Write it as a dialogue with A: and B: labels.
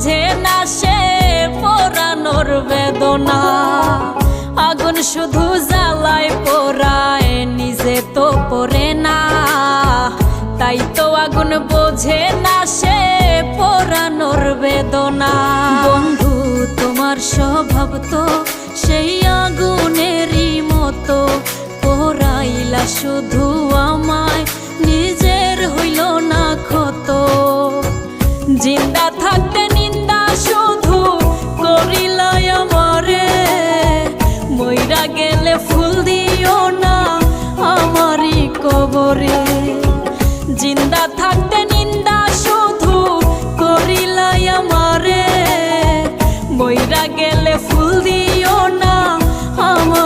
A: বোঝে না সে পোড়ানোর বেদনা। আগুন শুধু জ্বালায় পোড়ায়, নিজে তো পড়ে না। তাই তো আগুন বোঝে না সে পোড়ানোর বেদনা। বন্ধু তোমার স্বভাব তো সেই আগুনেরই মতো, পোড়াইলা শুধু আমায়, নিজের হইল না ক্ষত। জিন্দা থাকতে নিন্দা শুধু করিলাই আমারে, মইরা গেলে ফুল দিও না আমারই কবরে। জিন্দা থাকতে নিন্দা শুধু করিলাই আমারে, মইরা গেলে ফুল দিও না আমার।